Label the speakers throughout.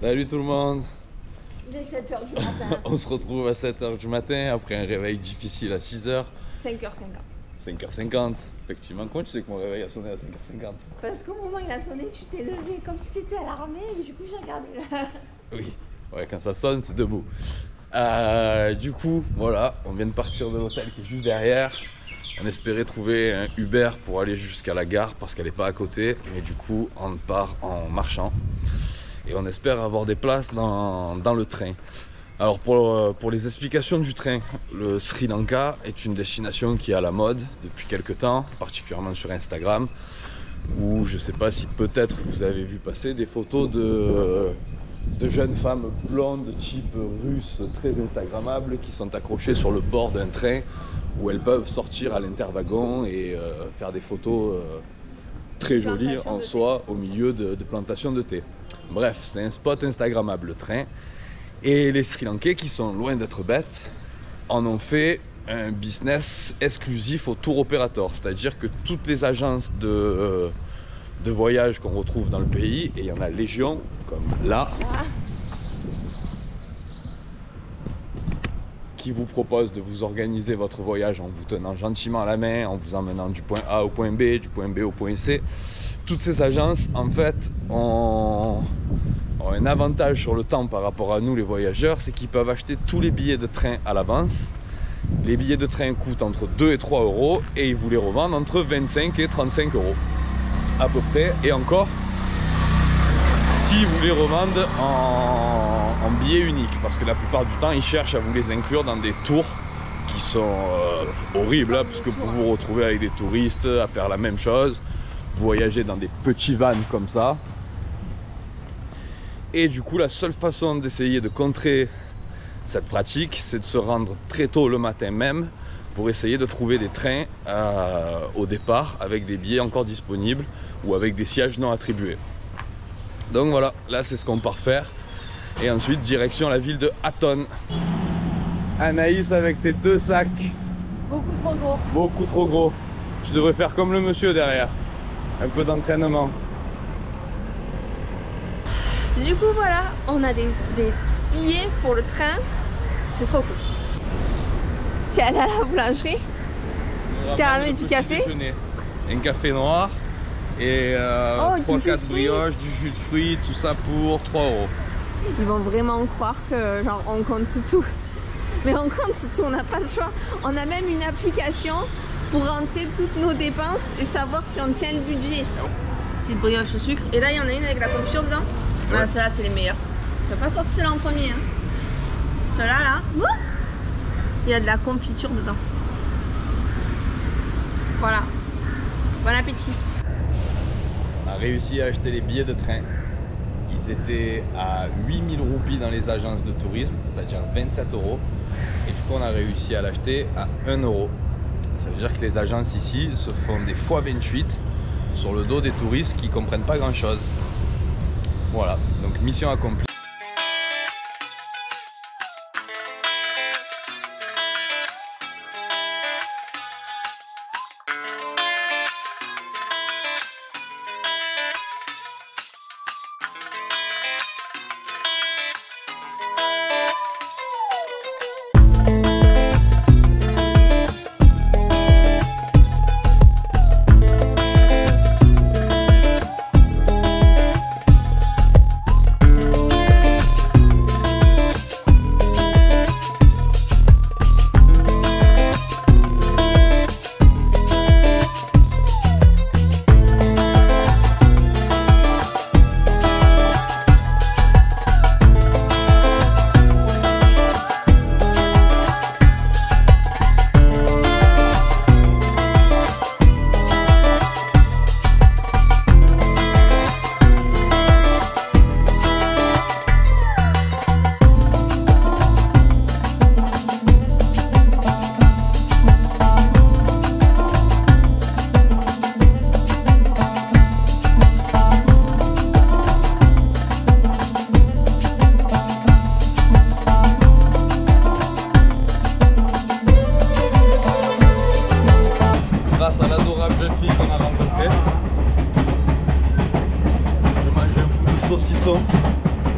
Speaker 1: Salut tout le monde.
Speaker 2: Il est 7h du matin.
Speaker 1: On se retrouve à 7h du matin après un réveil difficile à 6h.
Speaker 2: 5h50.
Speaker 1: 5h50. Effectivement, comment tu sais que mon réveil a sonné à 5h50?
Speaker 2: Parce qu'au moment où il a sonné, tu t'es levé comme si tu étais à l'armée et du coup j'ai regardé là.
Speaker 1: Oui, ouais, quand ça sonne, c'est debout. Du coup, voilà, on vient de partir de l'hôtel qui est juste derrière. On espérait trouver un Uber pour aller jusqu'à la gare parce qu'elle n'est pas à côté. Mais du coup, on part en marchant. Et on espère avoir des places dans le train. Alors pour les explications du train, le Sri Lanka est une destination qui est à la mode depuis quelques temps, particulièrement sur Instagram, où je ne sais pas si peut-être vous avez vu passer des photos de jeunes femmes blondes type russe très instagrammables qui sont accrochées sur le bord d'un train où elles peuvent sortir à l'interwagon et faire des photos très jolies en soi au milieu de plantations de thé. Bref, c'est un spot instagrammable le train. Et les Sri Lankais, qui sont loin d'être bêtes, en ont fait un business exclusif au tour opérateur. C'est-à-dire que toutes les agences de voyage qu'on retrouve dans le pays, et il y en a légion, comme là, qui vous proposent de vous organiser votre voyage en vous tenant gentiment à la main, en vous emmenant du point A au point B, du point B au point C. Toutes ces agences, en fait, ont un avantage sur le temps par rapport à nous les voyageurs, c'est qu'ils peuvent acheter tous les billets de train à l'avance. Les billets de train coûtent entre 2 et 3 euros et ils vous les revendent entre 25 et 35 euros à peu près. Et encore, s'ils vous les revendent en billets uniques, parce que la plupart du temps, ils cherchent à vous les inclure dans des tours qui sont horribles, hein, parce que pour vous retrouver avec des touristes, à faire la même chose, vous voyagez dans des petits vans comme ça. Et du coup, la seule façon d'essayer de contrer cette pratique, c'est de se rendre très tôt le matin même pour essayer de trouver des trains au départ avec des billets encore disponibles ou avec des sièges non attribués. Donc voilà, là c'est ce qu'on part faire. Et ensuite, direction la ville de Hatton. Anaïs avec ses 2 sacs.
Speaker 2: Beaucoup trop gros.
Speaker 1: Beaucoup trop gros. Tu devrais faire comme le monsieur derrière. Un peu d'entraînement.
Speaker 2: Du coup voilà, on a des billets pour le train. C'est trop cool. Tu es allé à la boulangerie. Tu as ramené du café.
Speaker 1: Déjeuner. Un café noir et 3-4 brioches, du jus de fruits, tout ça pour 3 euros.
Speaker 2: Ils vont vraiment croire que genre on compte tout. Mais on compte tout, on n'a pas le choix. On a même une application pour rentrer toutes nos dépenses et savoir si on tient le budget. Petite brioche au sucre. Et là il y en a une avec la confiture dedans. Ouais. Ah, ceux-là c'est les meilleurs. Je vais pas sortir ceux-là en premier. Hein. Ceux-là là, il y a de la confiture dedans. Voilà. Bon appétit.
Speaker 1: On a réussi à acheter les billets de train. Ils étaient à 8000 roupies dans les agences de tourisme, c'est-à-dire 27 euros. Et du coup on a réussi à l'acheter à 1 euro. Ça veut dire que les agences ici se font des x28 sur le dos des touristes qui comprennent pas grand-chose. Voilà, donc mission accomplie.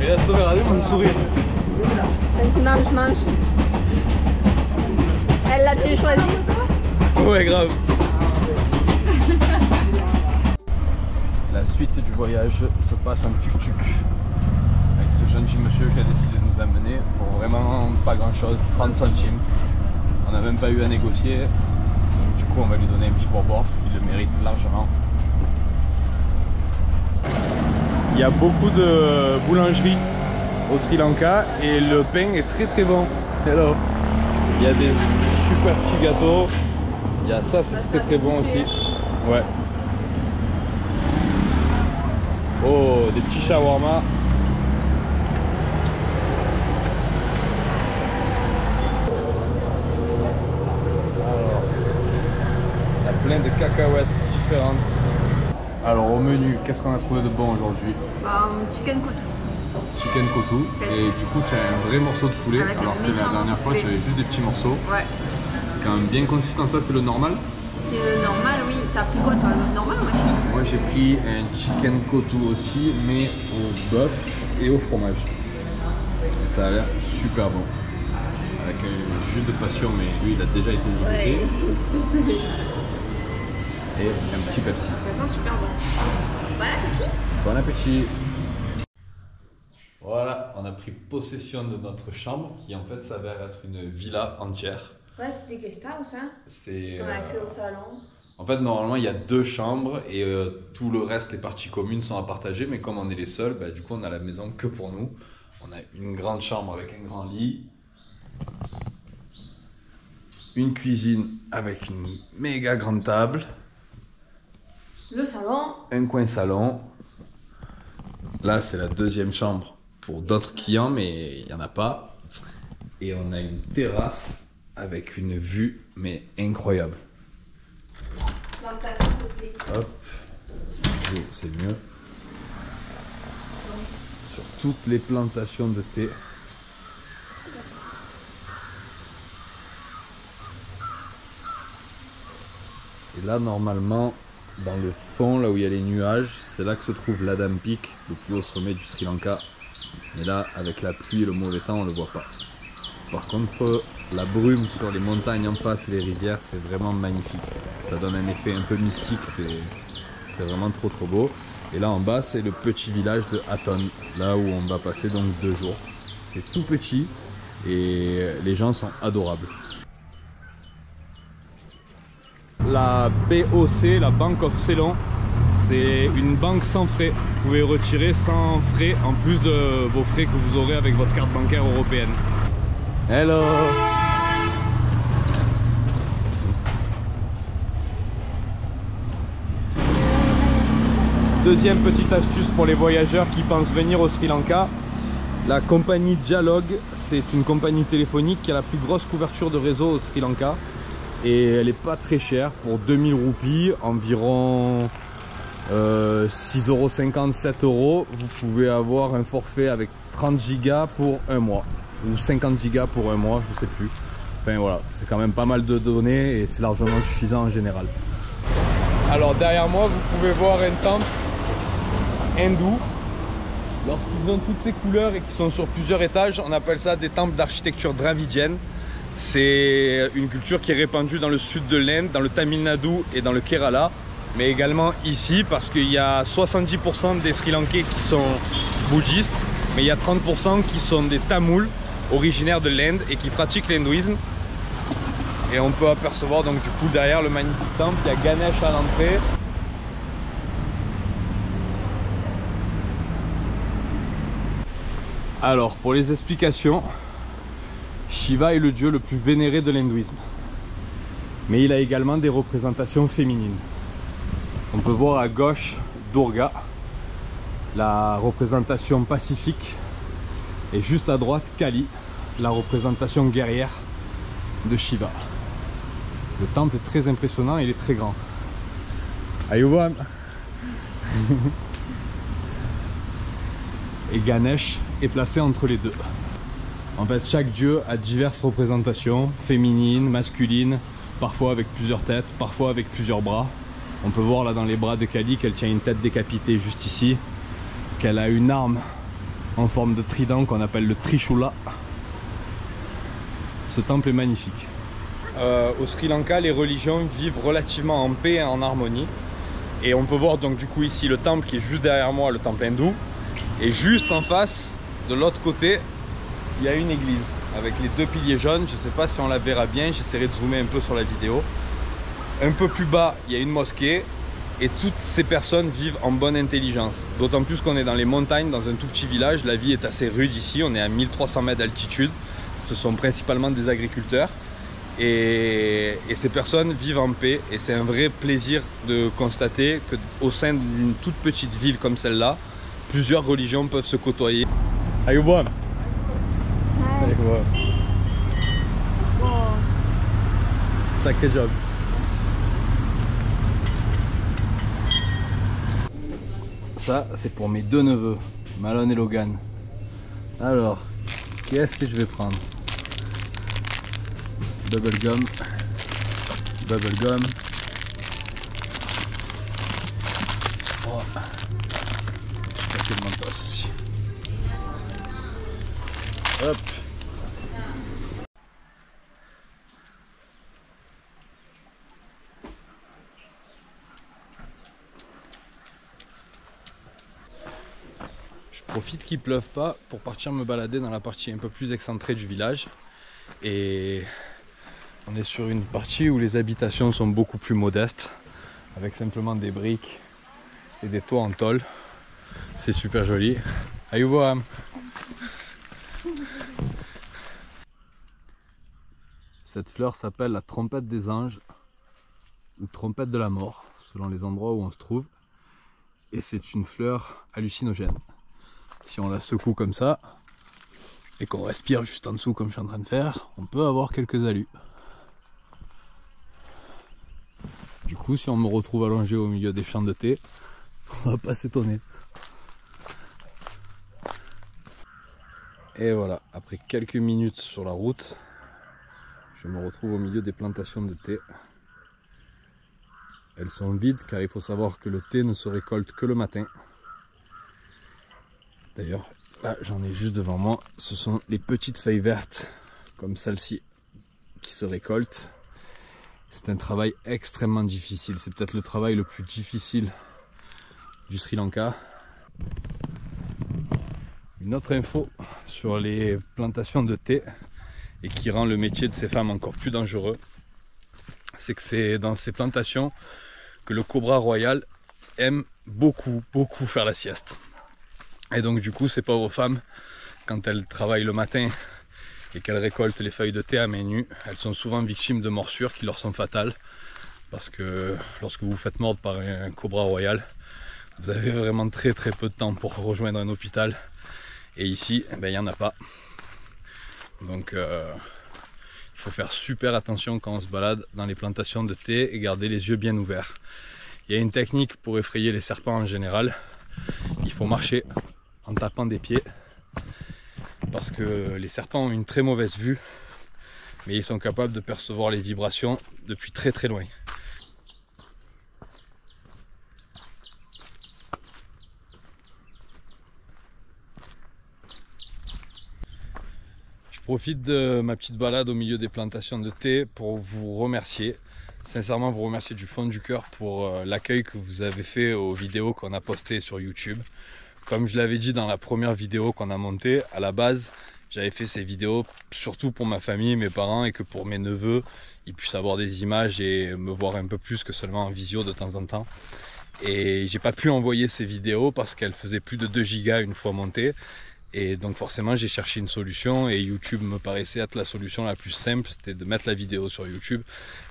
Speaker 1: Mais laisse tomber, regardez mon sourire.
Speaker 2: Vas-y, mange. Elle l'a bien choisi.
Speaker 1: Ouais, grave. La suite du voyage se passe en tuk-tuk avec ce gentil monsieur qui a décidé de nous amener pour vraiment pas grand chose, 30 centimes. On n'a même pas eu à négocier, donc du coup on va lui donner un petit pourboire parce qu'il le mérite largement. Il y a beaucoup de boulangeries au Sri Lanka et le pain est très bon. Hello. Il y a des super petits gâteaux. Il y a ça, c'est très bon aussi. Ouais. Oh, des petits shawarma. Alors, il y a plein de cacahuètes différentes. Alors au menu, qu'est-ce qu'on a trouvé de bon aujourd'hui?
Speaker 2: Chicken kotu.
Speaker 1: Chicken kotu. Et du coup, tu as un vrai morceau de poulet.
Speaker 2: Avec
Speaker 1: alors que la dernière fois, j'avais juste des petits morceaux.
Speaker 2: Ouais.
Speaker 1: C'est quand même bien consistant. Ça, c'est le normal?
Speaker 2: C'est le normal, oui. T'as pris quoi toi? Le normal aussi?
Speaker 1: Moi j'ai pris un chicken kotu aussi, mais au bœuf et au fromage. Et ça a l'air super bon. Avec un jus de passion, mais lui il a déjà été zébré.
Speaker 2: Ouais, s'il te plaît.
Speaker 1: Et un petit Pepsi.
Speaker 2: Ça sent super bon. Bon appétit.
Speaker 1: Bon appétit. Voilà, on a pris possession de notre chambre qui en fait s'avère être une villa entière.
Speaker 2: Ouais, c'est des guest house, hein.
Speaker 1: C'est.
Speaker 2: On a accès au salon.
Speaker 1: En fait, normalement, il y a 2 chambres et tout le reste, les parties communes sont à partager. Mais comme on est les seuls, bah, du coup, on a la maison que pour nous. On a une grande chambre avec un grand lit. Une cuisine avec une méga grande table.
Speaker 2: Le salon.
Speaker 1: Un coin salon. Là, c'est la 2e chambre pour d'autres clients, mais il n'y en a pas. Et on a une terrasse avec une vue, mais incroyable.
Speaker 2: Plantation de thé.
Speaker 1: Hop, c'est mieux. Sur toutes les plantations de thé. Et là, normalement, dans le fond, là où il y a les nuages, c'est là que se trouve l'Adam Peak, le plus haut sommet du Sri Lanka. Mais là, avec la pluie et le mauvais temps, on ne le voit pas. Par contre, la brume sur les montagnes en face et les rizières, c'est vraiment magnifique. Ça donne un effet un peu mystique, c'est vraiment trop beau. Et là en bas, c'est le petit village de Hatton, là où on va passer donc 2 jours. C'est tout petit et les gens sont adorables. La BOC, la Bank of Ceylon, c'est une banque sans frais. Vous pouvez retirer sans frais en plus de vos frais que vous aurez avec votre carte bancaire européenne. Hello! Deuxième petite astuce pour les voyageurs qui pensent venir au Sri Lanka. La compagnie Dialog, c'est une compagnie téléphonique qui a la plus grosse couverture de réseau au Sri Lanka. Et elle n'est pas très chère, pour 2000 roupies, environ 6,50 €, 7 €. Vous pouvez avoir un forfait avec 30 gigas pour 1 mois. Ou 50 gigas pour 1 mois, je sais plus. Enfin voilà, c'est quand même pas mal de données et c'est largement suffisant en général. Alors derrière moi, vous pouvez voir un temple hindou. Lorsqu'ils ont toutes ces couleurs et qu'ils sont sur plusieurs étages, on appelle ça des temples d'architecture dravidienne. C'est une culture qui est répandue dans le sud de l'Inde, dans le Tamil Nadu et dans le Kerala, mais également ici parce qu'il y a 70% des Sri Lankais qui sont bouddhistes, mais il y a 30% qui sont des Tamouls originaires de l'Inde et qui pratiquent l'hindouisme. Et on peut apercevoir donc du coup derrière le magnifique temple, il y a Ganesh à l'entrée. Alors pour les explications, Shiva est le dieu le plus vénéré de l'hindouisme. Mais il a également des représentations féminines. On peut voir à gauche Durga, la représentation pacifique, et juste à droite Kali, la représentation guerrière de Shiva. Le temple est très impressionnant et il est très grand. Ayuban. Et Ganesh est placé entre les deux. En fait, chaque dieu a diverses représentations, féminines, masculines, parfois avec plusieurs têtes, parfois avec plusieurs bras. On peut voir là dans les bras de Kali qu'elle tient une tête décapitée juste ici, qu'elle a une arme en forme de trident qu'on appelle le Trishula. Ce temple est magnifique. Au Sri Lanka, les religions vivent relativement en paix et en harmonie. Et on peut voir donc du coup ici le temple qui est juste derrière moi, le temple hindou. Et juste en face, de l'autre côté, il y a une église avec les deux piliers jaunes. Je ne sais pas si on la verra bien, j'essaierai de zoomer un peu sur la vidéo. Un peu plus bas, il y a une mosquée. Et toutes ces personnes vivent en bonne intelligence. D'autant plus qu'on est dans les montagnes, dans un tout petit village. La vie est assez rude ici, on est à 1300 mètres d'altitude. Ce sont principalement des agriculteurs. Et ces personnes vivent en paix. Et c'est un vrai plaisir de constater qu'au sein d'une toute petite ville comme celle-là, plusieurs religions peuvent se côtoyer. Ayubon. Sacré job. Ça, c'est pour mes deux neveux, Malone et Logan. Alors, qu'est-ce que je vais prendre? Bubblegum. Bubblegum. Oh. Le mentos aussi. Hop. Je profite qu'il pleuve pas pour partir me balader dans la partie un peu plus excentrée du village. Et on est sur une partie où les habitations sont beaucoup plus modestes, avec simplement des briques et des toits en tôle. C'est super joli. Ayuboam. Cette fleur s'appelle la trompette des anges ou trompette de la mort, selon les endroits où on se trouve. Et c'est une fleur hallucinogène. Si on la secoue comme ça et qu'on respire juste en dessous comme je suis en train de faire, on peut avoir quelques alus. Du coup, si on me retrouve allongé au milieu des champs de thé, on va pas s'étonner. Et voilà, après quelques minutes sur la route, je me retrouve au milieu des plantations de thé. Elles sont vides car il faut savoir que le thé ne se récolte que le matin. D'ailleurs, là j'en ai juste devant moi, ce sont les petites feuilles vertes comme celle-ci qui se récoltent. C'est un travail extrêmement difficile, c'est peut-être le travail le plus difficile du Sri Lanka. Une autre info sur les plantations de thé et qui rend le métier de ces femmes encore plus dangereux, c'est que c'est dans ces plantations que le cobra royal aime beaucoup faire la sieste. Et donc du coup ces pauvres femmes, quand elles travaillent le matin et qu'elles récoltent les feuilles de thé à main nue, elles sont souvent victimes de morsures qui leur sont fatales. Parce que lorsque vous vous faites mordre par un cobra royal, vous avez vraiment très peu de temps pour rejoindre un hôpital. Et ici, il n'y en a pas. Donc il faut faire super attention quand on se balade dans les plantations de thé et garder les yeux bien ouverts. Il y a une technique pour effrayer les serpents en général. Il faut marcher en tapant des pieds parce que les serpents ont une très mauvaise vue, mais ils sont capables de percevoir les vibrations depuis très loin. Je profite de ma petite balade au milieu des plantations de thé pour vous remercier. Sincèrement vous remercier du fond du cœur pour l'accueil que vous avez fait aux vidéos qu'on a postées sur YouTube. Comme je l'avais dit dans la première vidéo qu'on a montée, à la base j'avais fait ces vidéos surtout pour ma famille, mes parents et que pour mes neveux ils puissent avoir des images et me voir un peu plus que seulement en visio de temps en temps. Et j'ai pas pu envoyer ces vidéos parce qu'elles faisaient plus de 2 gigas une fois montées. Et donc forcément j'ai cherché une solution et YouTube me paraissait être la solution la plus simple, c'était de mettre la vidéo sur YouTube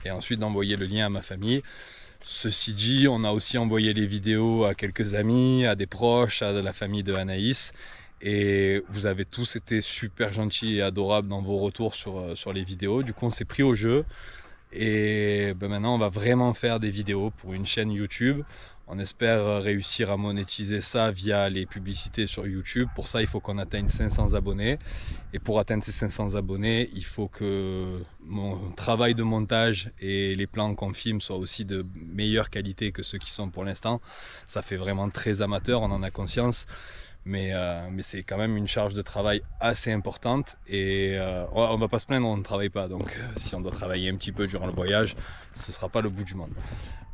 Speaker 1: et ensuite d'envoyer le lien à ma famille. Ceci dit, on a aussi envoyé les vidéos à quelques amis, à des proches, à la famille de Anaïs. Et vous avez tous été super gentils et adorables dans vos retours sur les vidéos. Du coup, on s'est pris au jeu. Et maintenant, on va vraiment faire des vidéos pour une chaîne YouTube. On espère réussir à monétiser ça via les publicités sur YouTube. Pour ça, il faut qu'on atteigne 500 abonnés. Et pour atteindre ces 500 abonnés, il faut que mon travail de montage et les plans qu'on filme soient aussi de meilleure qualité que ceux qui sont pour l'instant. Ça fait vraiment très amateur, on en a conscience. mais c'est quand même une charge de travail assez importante et on va pas se plaindre, on ne travaille pas, donc si on doit travailler un petit peu durant le voyage, ce sera pas le bout du monde.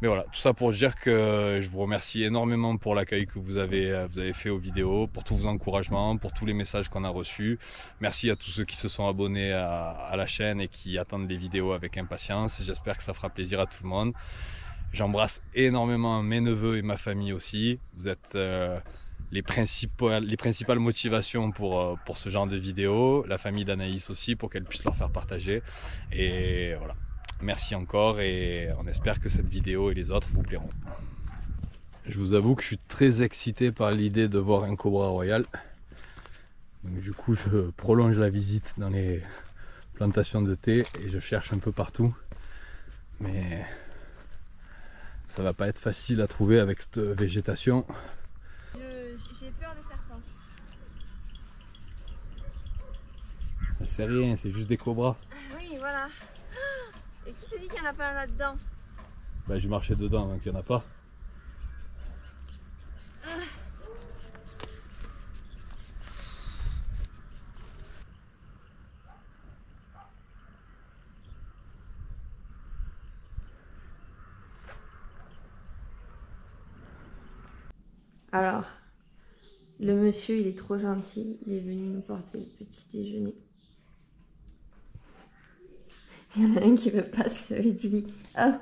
Speaker 1: Mais voilà, tout ça pour dire que je vous remercie énormément pour l'accueil que vous avez fait aux vidéos, pour tous vos encouragements, pour tous les messages qu'on a reçus. Merci à tous ceux qui se sont abonnés à la chaîne et qui attendent les vidéos avec impatience. J'espère que ça fera plaisir à tout le monde. J'embrasse énormément mes neveux et ma famille aussi. Vous êtes les principales motivations pour ce genre de vidéos. La famille d'Anaïs aussi, pour qu'elle puisse leur faire partager. Et voilà. Merci encore et on espère que cette vidéo et les autres vous plairont. Je vous avoue que je suis très excité par l'idée de voir un cobra royal. Donc du coup je prolonge la visite dans les plantations de thé et je cherche un peu partout. Mais ça va pas être facile à trouver avec cette végétation.
Speaker 2: J'ai peur des serpents.
Speaker 1: C'est rien, c'est juste des cobras.
Speaker 2: Oui, voilà. Et qui te dit qu'il n'y en a pas un là-dedans?
Speaker 1: Bah j'ai marché dedans donc il n'y en a pas.
Speaker 2: Alors, le monsieur il est trop gentil, il est venu nous porter le petit déjeuner. Il y en a un qui veut pas se lever du lit. Ah,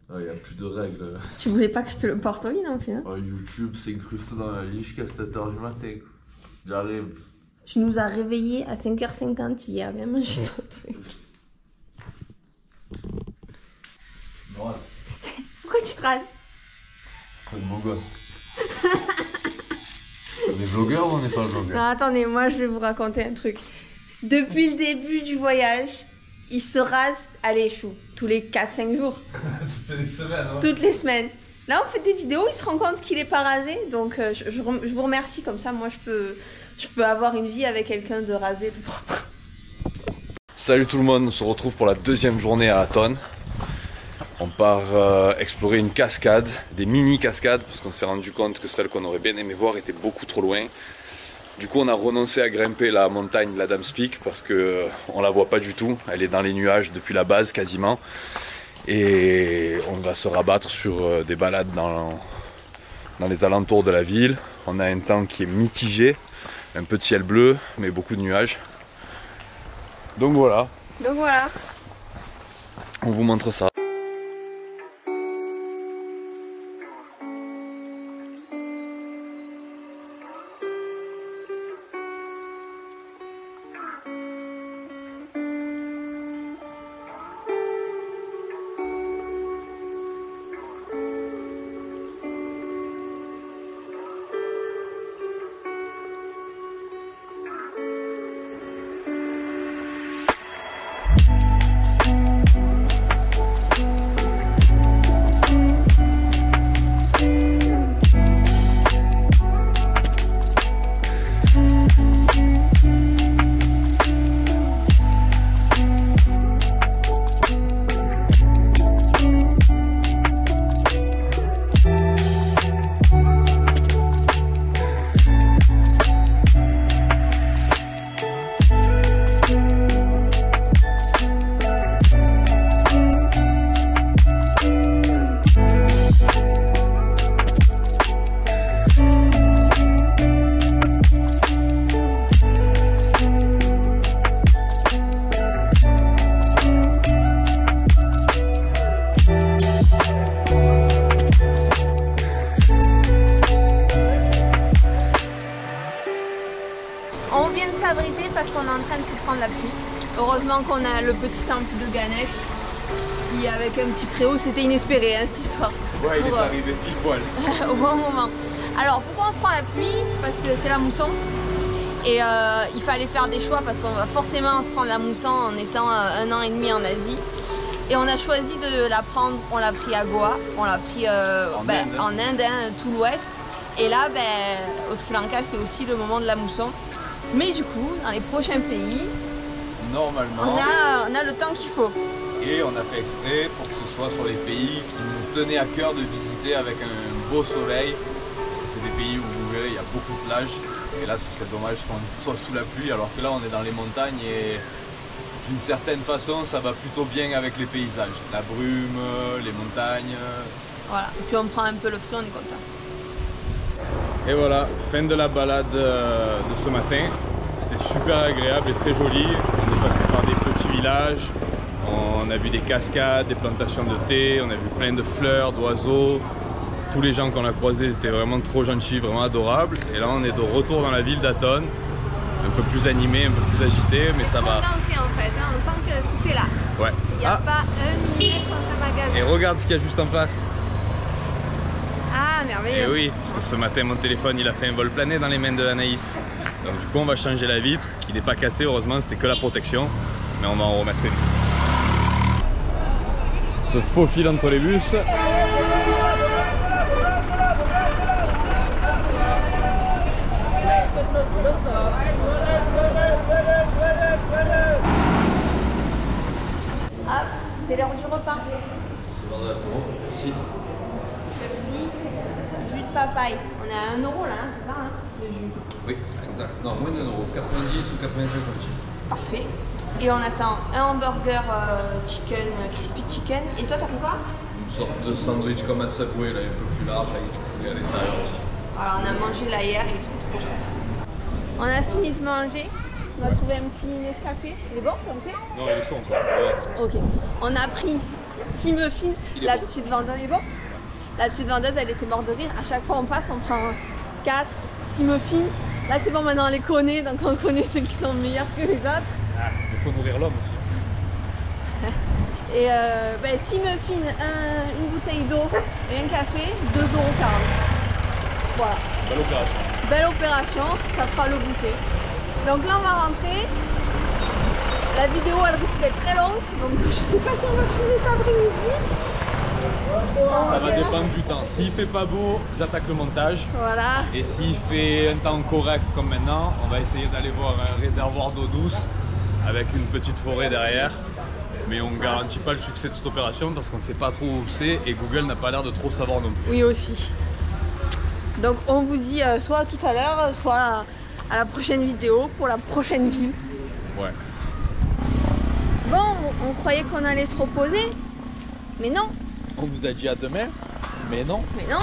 Speaker 1: Il n'y a plus de règles.
Speaker 2: tu voulais pas que je te le porte au lit non plus, hein?
Speaker 1: YouTube s'incruste dans la lit jusqu'à 7h du matin. J'arrive.
Speaker 2: Tu nous as réveillés à 5h50 hier, viens manger ton truc.
Speaker 1: Voilà.
Speaker 2: Pourquoi tu te rases?
Speaker 1: Comme mon gosse. On est vlogueur ou on n'est pas vlogueur?
Speaker 2: Non, attendez, moi je vais vous raconter un truc. Depuis le début du voyage, il se rase, allez chou, tous les 4-5 jours.
Speaker 1: Toutes les semaines, hein.
Speaker 2: Toutes les semaines. Là on fait des vidéos, il se rend compte qu'il est pas rasé, donc je vous remercie, comme ça moi je peux avoir une vie avec quelqu'un de rasé, de propre.
Speaker 1: Salut tout le monde, on se retrouve pour la deuxième journée à Aton. On part explorer une cascade, des mini cascades, parce qu'on s'est rendu compte que celle qu'on aurait bien aimé voir était beaucoup trop loin. Du coup on a renoncé à grimper la montagne, la Dame's Peak, parce qu'on la voit pas du tout, elle est dans les nuages depuis la base quasiment. Et on va se rabattre sur des balades dans les alentours de la ville. On a un temps qui est mitigé, un peu de ciel bleu, mais beaucoup de nuages. Donc voilà,
Speaker 2: Donc voilà.
Speaker 1: on vous montre ça.
Speaker 2: Parce qu'on est en train de se prendre la pluie. Heureusement qu'on a le petit temple de Ganesh qui, avec un petit préau, c'était inespéré hein, cette histoire.
Speaker 1: Ouais, il est arrivé pile poil.
Speaker 2: Au bon moment. Alors pourquoi on se prend la pluie? Parce que c'est la mousson. Et il fallait faire des choix parce qu'on va forcément se prendre la mousson en étant 1 an et demi en Asie. Et on a choisi de la prendre, on l'a pris à Goa, on l'a pris en Inde, hein, tout l'ouest. Et là, au Sri Lanka, c'est aussi le moment de la mousson. Mais du coup, dans les prochains pays,
Speaker 1: normalement,
Speaker 2: on a le temps qu'il faut.
Speaker 1: Et on a fait exprès pour que ce soit sur les pays qui nous tenaient à cœur de visiter avec un beau soleil. Parce que c'est des pays où vous verrez, il y a beaucoup de plages. Et là, ce serait dommage qu'on soit sous la pluie, alors que là, on est dans les montagnes et d'une certaine façon, ça va plutôt bien avec les paysages. La brume, les montagnes.
Speaker 2: Voilà, et puis on prend un peu le fruit, on est content.
Speaker 1: Et voilà, fin de la balade de ce matin. C'était super agréable et très joli. On est passé par des petits villages. On a vu des cascades, des plantations de thé. On a vu plein de fleurs, d'oiseaux. Tous les gens qu'on a croisés étaient vraiment trop gentils, vraiment adorables. Et là, on est de retour dans la ville d'Aton. Un peu plus animé, un peu plus agité, mais ça va.
Speaker 2: Condensé en fait, hein, on sent que tout est là.
Speaker 1: Ouais.
Speaker 2: Il n'y a pas un millimètre dans un magasin.
Speaker 1: Et regarde ce qu'il y a juste en face.
Speaker 2: Ah, merveilleux.
Speaker 1: Et oui, parce que ce matin, mon téléphone, il a fait un vol plané dans les mains de Anaïs. Donc du coup, on va changer la vitre, qui n'est pas cassée, heureusement, c'était que la protection. Mais on va en remettre une. Se faufile entre les bus.
Speaker 2: Ah, c'est l'heure du repas.
Speaker 1: C'est l'heure de l'apéro, ici.
Speaker 2: Pepsi, jus de papaye. On est à 1 euro là, hein, c'est ça, hein, le jus.
Speaker 1: Oui, exact. Non, moins d'1 euro, 90 ou 93 centimes.
Speaker 2: Parfait. Et on attend un hamburger chicken, crispy chicken. Et toi, t'as pris quoi?
Speaker 1: Une sorte de sandwich comme un Subway, là, un peu plus large, avec du poulet à l'intérieur aussi.
Speaker 2: Alors, on a mangé là hier et ils sont trop gentils. On a fini de manger. On va trouver un petit Nescafé. Il est bon comme thé?
Speaker 1: Non, il est chaud encore. Ouais.
Speaker 2: Ok. On a pris 6 muffins. La petite vendeuse, il est bon? La petite vendeuse, elle était morte de rire. À chaque fois on passe, on prend 4, 6 muffins. Là c'est bon, maintenant on les connaît, donc on connaît ceux qui sont meilleurs que les autres.
Speaker 1: Ah, il faut nourrir l'homme aussi.
Speaker 2: Et 6 muffins, une bouteille d'eau et un café, 2,40 €. Voilà.
Speaker 1: Belle opération.
Speaker 2: Belle opération, ça fera le goûter. Donc là on va rentrer. La vidéo elle risque d'être très longue, donc je sais pas si on va filmer cet après-midi.
Speaker 1: Ça va dépendre du temps. S'il fait pas beau, j'attaque le montage.
Speaker 2: Voilà.
Speaker 1: Et s'il fait un temps correct comme maintenant, on va essayer d'aller voir un réservoir d'eau douce avec une petite forêt derrière. Mais on ne garantit pas le succès de cette opération parce qu'on ne sait pas trop où c'est et Google n'a pas l'air de trop savoir non plus.
Speaker 2: Oui aussi. Donc on vous dit soit tout à l'heure, soit à la prochaine vidéo pour la prochaine ville.
Speaker 1: Ouais.
Speaker 2: Bon, on croyait qu'on allait se reposer, mais non.
Speaker 1: On vous a dit à demain, mais non.
Speaker 2: Mais non,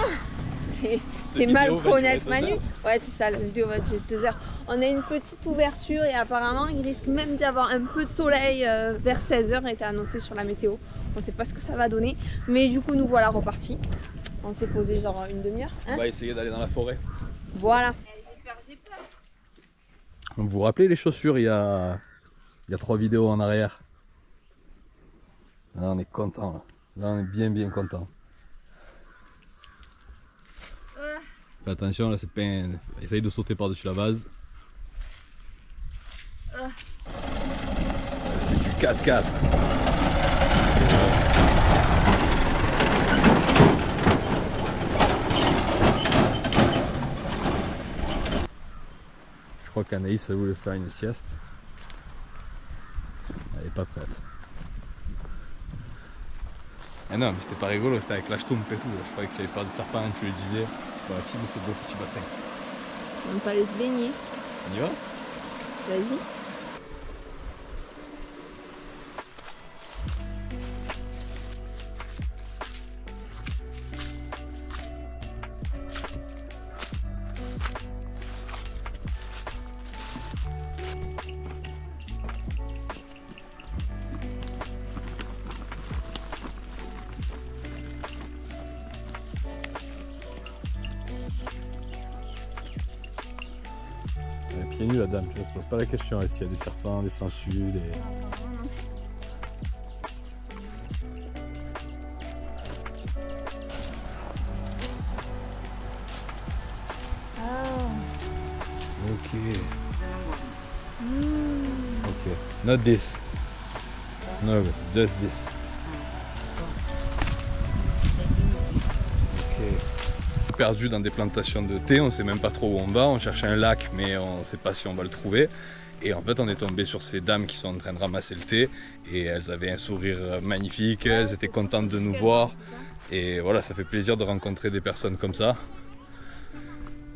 Speaker 2: c'est mal connaître Manu. Ouais, c'est ça, la vidéo va durer 2 heures. On a une petite ouverture et apparemment il risque même d'y avoir un peu de soleil vers 16 h, était annoncé sur la météo. On ne sait pas ce que ça va donner, mais du coup nous voilà repartis. On s'est posé genre une demi-heure. Hein,
Speaker 1: on va essayer d'aller dans la forêt.
Speaker 2: Voilà. J'ai peur.
Speaker 1: Vous vous rappelez les chaussures il y a 3 vidéos en arrière? Là on est content là. Là on est bien content. Fais attention là, c'est pas un... Essaye de sauter par-dessus la vase. C'est du 4x4. Je crois qu'Anaïs a voulu faire une sieste. Elle est pas prête. Ah non, mais c'était pas rigolo, c'était avec la schtroumpf et tout. Je croyais que tu avais peur de serpent, tu le disais. Pour la fille de ce beau petit bassin.
Speaker 2: On peut aller se baigner.
Speaker 1: On y va?
Speaker 2: Vas-y.
Speaker 1: Pieds nus la dame, tu ne se pose pas la question s'il y a des serpents, des sangsues, des... Ok. Ok. Not this. No, just this. Ok. Perdu dans des plantations de thé, on sait même pas trop où on va, on cherche un lac mais on sait pas si on va le trouver. Et en fait on est tombé sur ces dames qui sont en train de ramasser le thé et elles avaient un sourire magnifique, elles étaient contentes de nous voir. Et voilà, ça fait plaisir de rencontrer des personnes comme ça.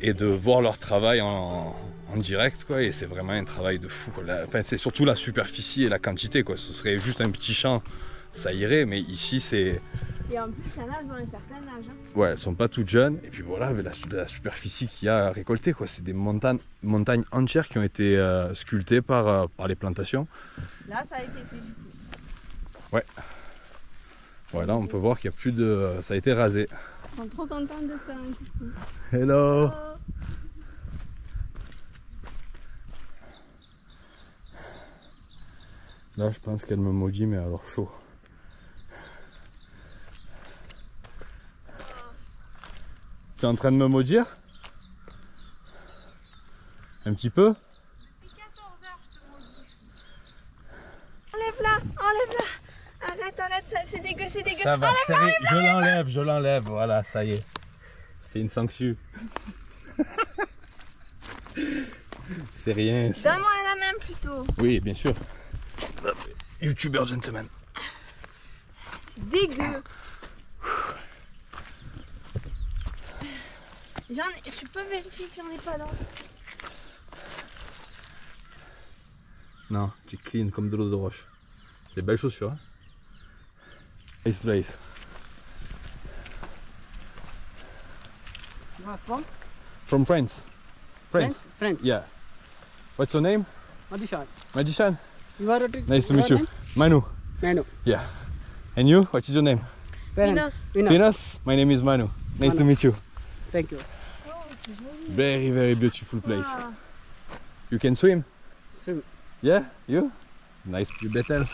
Speaker 1: et de voir leur travail en direct, quoi. Et c'est vraiment un travail de fou. Enfin, c'est surtout la superficie et la quantité, quoi. Ce serait juste un petit champ, ça irait, mais ici c'est...
Speaker 2: Et en plus, il y en a dans un certain âge. Hein.
Speaker 1: Ouais, elles sont pas toutes jeunes. Et puis voilà, avec la superficie qu'il y a à récolter, quoi. C'est des montagnes entières qui ont été sculptées par les plantations.
Speaker 2: Là, ça a été fait du coup.
Speaker 1: Ouais. Voilà, on peut voir qu'il y a plus de... Ça a été rasé.
Speaker 2: Ils sont trop contents de se faire un coucou.
Speaker 1: Hello. Là, je pense qu'elle me maudit, mais alors chaud. Tu es en train de me maudire? Un petit peu?
Speaker 2: Depuis 14 heures, je te maudis. Enlève-la, enlève-la. Arrête, c'est dégueu, c'est dégueu.
Speaker 1: Ça va, je l'enlève, voilà, ça y est. C'était une sangsue. C'est rien.
Speaker 2: Donne-moi la main plutôt.
Speaker 1: Oui, bien sûr. YouTuber gentleman.
Speaker 2: C'est dégueu. Tu peux vérifier que j'en ai pas dans.
Speaker 1: Non, tu es clean comme de l'eau de roche. Des belles chaussures. Hein? Nice place.
Speaker 3: You are from?
Speaker 1: From France.
Speaker 3: France? France.
Speaker 1: Yeah. What's your name?
Speaker 3: Madishan.
Speaker 1: Magician.
Speaker 3: You are
Speaker 1: Nice to meet you. Manu.
Speaker 3: Manu.
Speaker 1: Yeah. And you? What is your name?
Speaker 2: Minos.
Speaker 1: Minos. My name is Manu. Nice to meet you.
Speaker 3: Thank you.
Speaker 1: Very, very beautiful place.
Speaker 2: Ah.
Speaker 1: You can swim?
Speaker 3: Swim.
Speaker 1: Yeah? You? Nice. You better.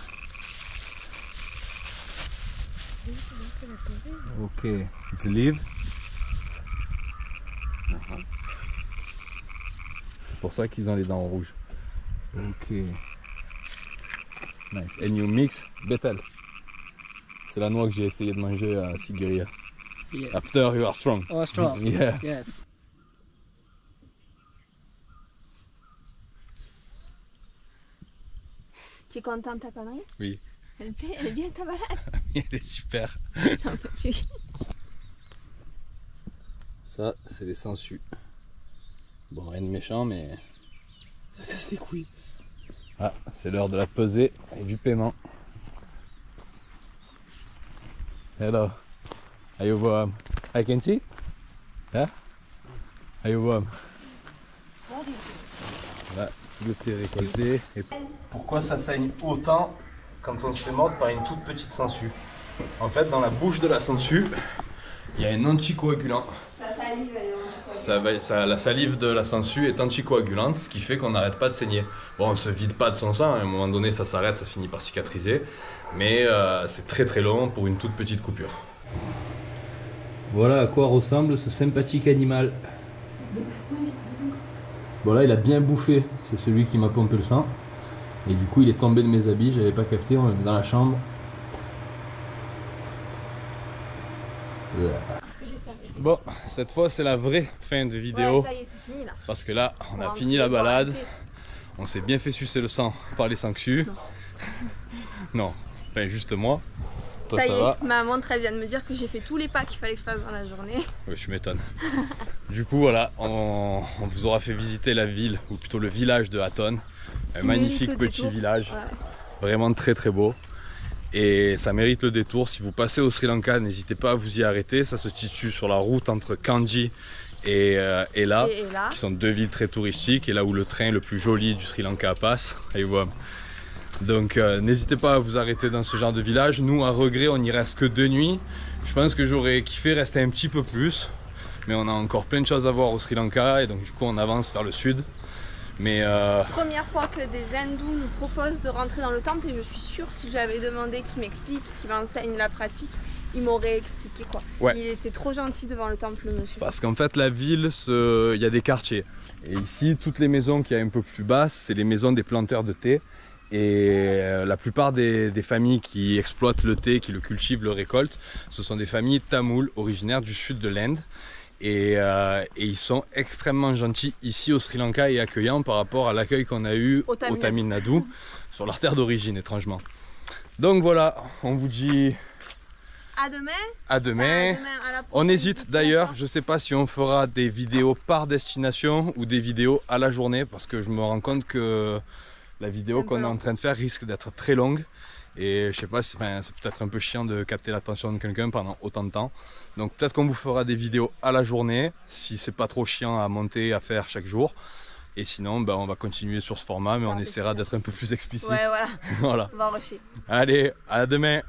Speaker 1: Okay. It's leave. C'est pour ça qu'ils ont les dents rouges. Ok. Nice. And you mix betel. C'est la noix que j'ai essayé de manger à Sigiriya.
Speaker 3: Yes.
Speaker 1: After you are strong.
Speaker 3: Oh, strong.
Speaker 1: Yeah.
Speaker 3: Yes.
Speaker 2: Tu es content de ta connerie?
Speaker 1: Oui.
Speaker 2: Elle est bien ta balade?
Speaker 1: Elle est super.
Speaker 2: J'en peux plus.
Speaker 1: Ça, c'est les sangsues. Bon, rien de méchant, mais ça casse les couilles. Ah, c'est l'heure de la pesée et du paiement. Hello. Are you warm? I can see? Yeah? Are you warm? Voilà, le thé récolté. Et pourquoi ça saigne autant quand on se fait mordre par une toute petite sangsue? En fait, dans la bouche de la sangsue, il y a un anticoagulant.
Speaker 2: La salive, elle est anticoagulante.
Speaker 1: La salive de la sangsue est anticoagulante, ce qui fait qu'on n'arrête pas de saigner. Bon, on se vide pas de son sang, à un moment donné ça s'arrête, ça finit par cicatriser, mais c'est très très long pour une toute petite coupure. Voilà à quoi ressemble ce sympathique animal.
Speaker 2: Ça se déplace moins vite.
Speaker 1: Bon là il a bien bouffé, c'est celui qui m'a pompé le sang. Et du coup il est tombé de mes habits, j'avais pas capté, on était dans la chambre. Bon, cette fois c'est la vraie fin de vidéo.
Speaker 2: Ouais, ça y est, c'est fini là.
Speaker 1: Parce que là on a fini la balade. On s'est bien fait sucer le sang par les sangsues. Non, enfin juste moi. Toi,
Speaker 2: ça y
Speaker 1: va.
Speaker 2: est, ma montre elle vient de me dire que j'ai fait tous les pas qu'il fallait que je fasse dans la journée.
Speaker 1: Oui, je m'étonne. Du coup voilà, on vous aura fait visiter la ville, ou plutôt le village de Hatton. Un magnifique petit village, ouais. Vraiment très très beau. Et ça mérite le détour. Si vous passez au Sri Lanka, n'hésitez pas à vous y arrêter. Ça se situe sur la route entre Kandy et Ella, qui sont deux villes très touristiques, et là où le train le plus joli du Sri Lanka passe. Donc n'hésitez pas à vous arrêter dans ce genre de village. Nous, à regret, on n'y reste que 2 nuits. Je pense que j'aurais kiffé rester un petit peu plus, mais on a encore plein de choses à voir au Sri Lanka, et donc du coup on avance vers le sud. Mais
Speaker 2: première fois que des hindous nous proposent de rentrer dans le temple, et je suis sûre si j'avais demandé qu'il m'explique, qu'il m'enseigne la pratique, il m'aurait expliqué quoi. Ouais. Il était trop gentil devant le temple, monsieur.
Speaker 1: Parce qu'en fait la ville, il y a des quartiers. Et ici, toutes les maisons qui sont un peu plus basses, c'est les maisons des planteurs de thé. Et la plupart des familles qui exploitent le thé, qui le cultivent, le récoltent, ce sont des familles tamoules originaires du sud de l'Inde. Et ils sont extrêmement gentils ici au Sri Lanka et accueillants par rapport à l'accueil qu'on a eu au Tamil Nadu, sur leur terre d'origine étrangement. Donc voilà, on vous dit
Speaker 2: À demain.
Speaker 1: À demain.
Speaker 2: À demain, à la
Speaker 1: On
Speaker 2: prochaine
Speaker 1: hésite
Speaker 2: édition.
Speaker 1: d'ailleurs, je sais pas si on fera des vidéos par destination ou des vidéos à la journée parce que je me rends compte que la vidéo
Speaker 2: C'est un peu
Speaker 1: qu'on est
Speaker 2: long.
Speaker 1: en train de faire risque d'être très longue et je sais pas, c'est peut-être un peu chiant de capter l'attention de quelqu'un pendant autant de temps. Donc peut-être qu'on vous fera des vidéos à la journée si c'est pas trop chiant à monter, à faire chaque jour. Et sinon, ben, on va continuer sur ce format mais on essaiera d'être un peu plus explicite.
Speaker 2: Ouais, voilà.
Speaker 1: Voilà.
Speaker 2: On va rusher.
Speaker 1: Allez, à demain.